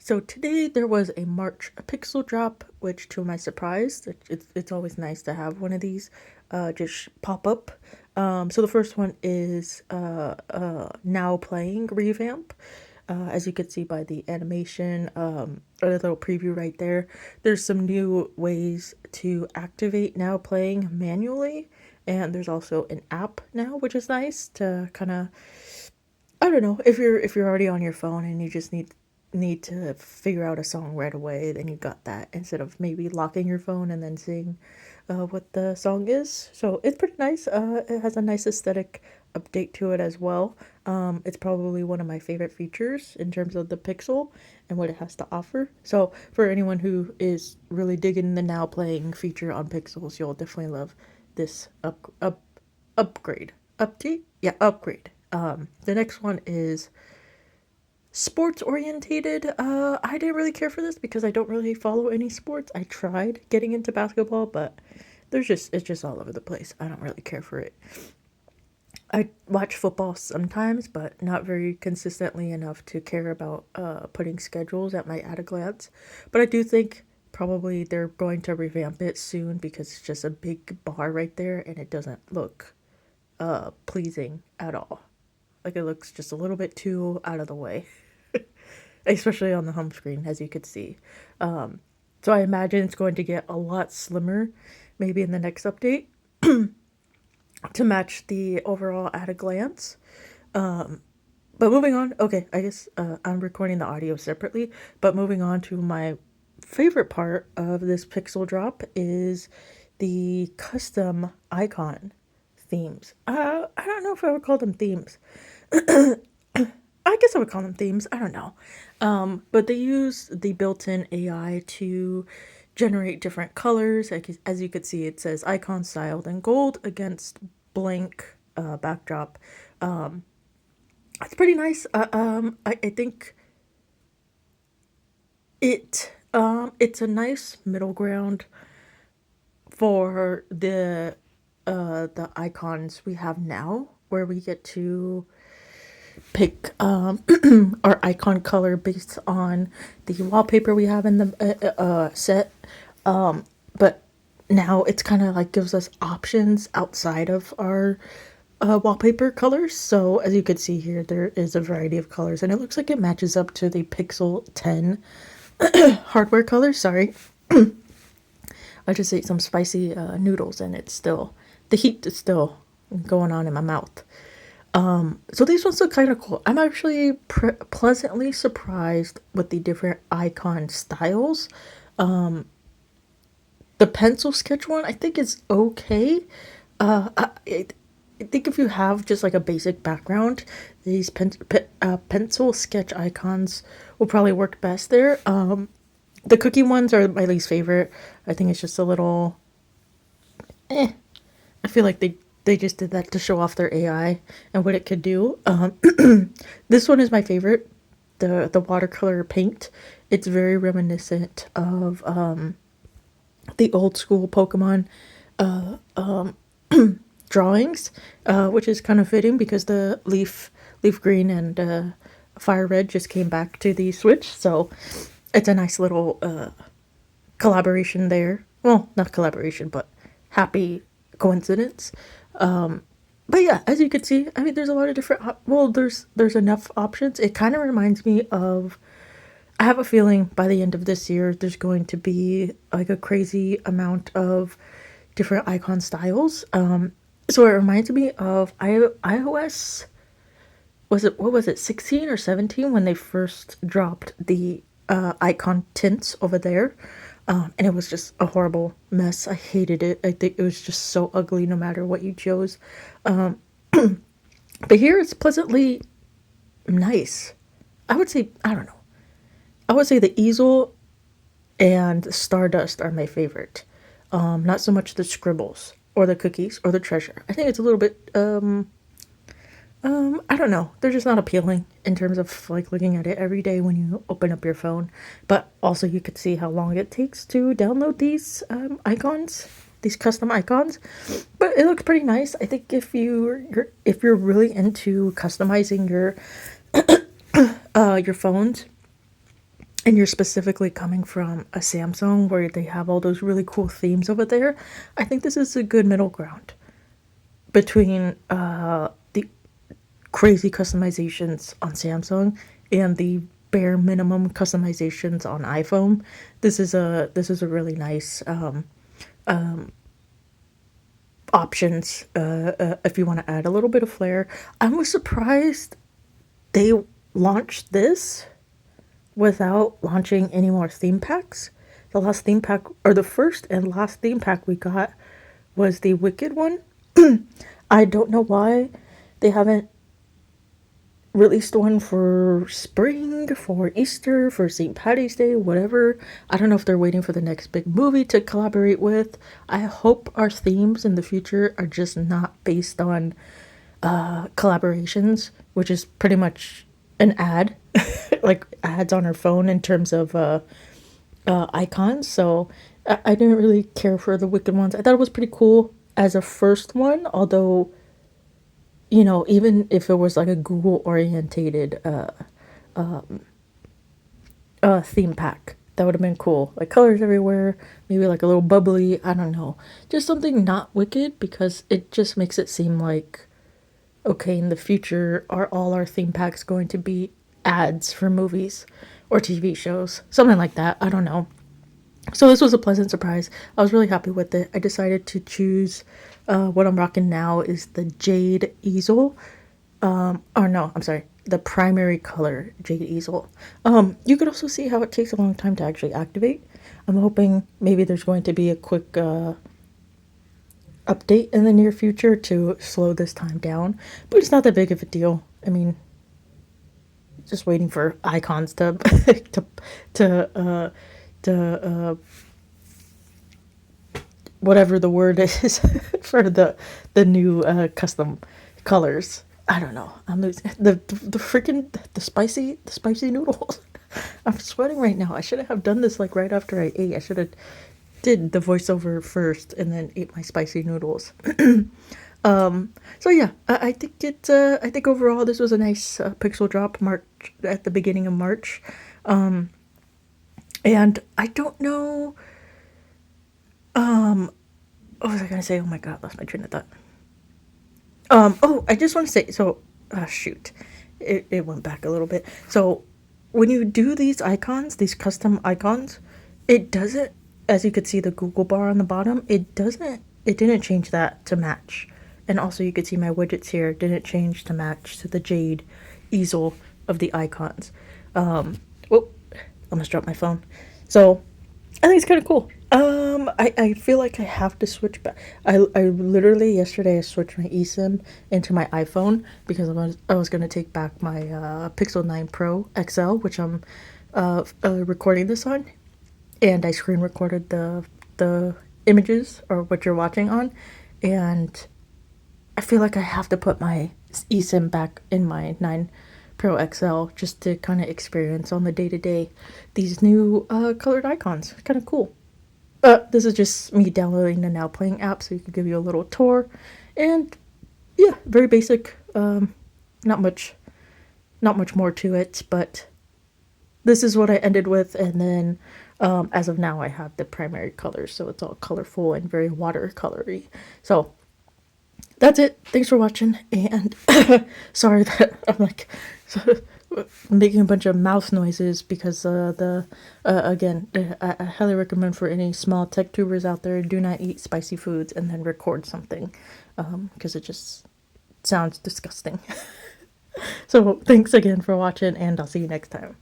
So today there was a March pixel drop, which to my surprise, it's always nice to have one of these just pop up. So the first one is now playing revamp. As you can see by the animation, a little preview right there. There's some new ways to activate now playing manually, and there's also an app now, which is nice to kind of, I don't know, if you're already on your phone and you just need to figure out a song right away, then you got that instead of maybe locking your phone and then seeing what the song is. So it's pretty nice. It has a nice aesthetic update to it as well. It's probably one of my favorite features in terms of the Pixel and what it has to offer. So for anyone who is really digging the now playing feature on Pixels, you'll definitely love this upgrade. Update? Yeah, upgrade. The next one is sports orientated. I didn't really care for this because I don't really follow any sports. I tried getting into basketball, but it's just all over the place. I don't really care for it. I watch football sometimes, but not very consistently enough to care about putting schedules at a glance. But I do think probably they're going to revamp it soon because it's just a big bar right there and it doesn't look pleasing at all. Like it looks just a little bit too out of the way, especially on the home screen, as you could see. So I imagine it's going to get a lot slimmer, maybe in the next update, to match the overall at a glance. But moving on, okay, I guess I'm recording the audio separately, but moving on to my favorite part of this pixel drop is the custom icon themes. I don't know if I would call them themes. I guess I would call them themes. I don't know. But they use the built-in AI to generate different colors. Like, as you could see, it says icon styled in gold against blank backdrop. It's pretty nice. I think it's a nice middle ground for the icons we have now, where we get to pick our icon color based on the wallpaper we have in the set. But now it's kind of like gives us options outside of our wallpaper colors. So as you can see here, there is a variety of colors, and it looks like it matches up to the Pixel 10 hardware colors. Sorry, I just ate some spicy noodles, and it's still the heat is still going on in my mouth. So these ones look kind of cool. I'm actually pleasantly surprised with the different icon styles. The pencil sketch one I think is okay. I think if you have just like a basic background, these pencil sketch icons will probably work best there. The cookie ones are my least favorite. I think it's just a little. I feel like they just did that to show off their AI and what it could do. This one is my favorite. The watercolor paint. It's very reminiscent of the old school Pokemon drawings, which is kind of fitting because the leaf green and fire red just came back to the Switch. So it's a nice little collaboration there. Well, not collaboration, but happy coincidence. But yeah, as you can see, I mean, there's a lot of different. Well, there's enough options. It kind of reminds me of. I have a feeling by the end of this year, there's going to be like a crazy amount of different icon styles. So it reminds me of iOS. What was it, 16 or 17 when they first dropped the icon tints over there. And it was just a horrible mess. I hated it. I think it was just so ugly no matter what you chose. But here it's pleasantly nice. I would say, I don't know. I would say the easel and Stardust are my favorite. Not so much the scribbles or the cookies or the treasure. I think it's a little bit I don't know. They're just not appealing in terms of like looking at it every day when you open up your phone. But also you could see how long it takes to download these icons, these custom icons. But it looks pretty nice. I think if you're really into customizing your phones, and you're specifically coming from a Samsung where they have all those really cool themes over there, I think this is a good middle ground between the crazy customizations on Samsung and the bare minimum customizations on iPhone. This is a really nice options if you want to add a little bit of flair. I was surprised they launched this without launching any more theme packs. The last theme pack, or the first and last theme pack we got, was the Wicked one. I don't know why they haven't released one for spring, for Easter, for St. Patty's Day, whatever. I don't know if they're waiting for the next big movie to collaborate with. I hope our themes in the future are just not based on collaborations, which is pretty much an ad, like ads on our phone in terms of icons. So I didn't really care for the Wicked ones. I thought it was pretty cool as a first one, although, even if it was like a Google orientated theme pack, that would have been cool. Like colors everywhere, maybe like a little bubbly, I don't know. Just something not Wicked, because it just makes it seem like, okay, in the future, are all our theme packs going to be ads for movies or TV shows? Something like that. I don't know. So this was a pleasant surprise. I was really happy with it. I decided to choose what I'm rocking now is the Jade Easel. Or no, I'm sorry, the primary color Jade Easel. You could also see how it takes a long time to actually activate. I'm hoping maybe there's going to be a quick update in the near future to slow this time down, but it's not that big of a deal. I mean, just waiting for icons to to to whatever the word is for the new custom colors. I don't know. I'm losing the freaking the spicy noodles. I'm sweating right now. I should have done this like right after I ate. I should have did the voiceover first and then ate my spicy noodles. So yeah, I think I think overall this was a nice pixel drop March at the beginning of March. And I don't know. What was I gonna say? Oh my god, lost my train of thought. Oh, I just want to say so. Shoot, it went back a little bit. So when you do these icons, these custom icons, it doesn't. As you could see, the Google bar on the bottom, it doesn't. It didn't change that to match. And also, you could see my widgets here didn't change to match to the Jade easel of the icons. Whoop, almost dropped my phone. So I think it's kind of cool. I feel like I have to switch back. I literally yesterday I switched my eSIM into my iPhone because I was gonna take back my Pixel 9 Pro XL, which I'm recording this on, and I screen recorded the images or what you're watching on, and I feel like I have to put my eSIM back in my 9 Pro XL just to kind of experience on the day to day these new colored icons. Kind of cool. This is just me downloading the Now Playing app so you can give you a little tour. And yeah, very basic. Not much, not much more to it, but this is what I ended with. And then as of now, I have the primary colors, so it's all colorful and very watercolory. So that's it. Thanks for watching, and sorry that I'm like making a bunch of mouth noises because the again, I highly recommend for any small tech tubers out there, do not eat spicy foods and then record something because it just sounds disgusting. So thanks again for watching, and I'll see you next time.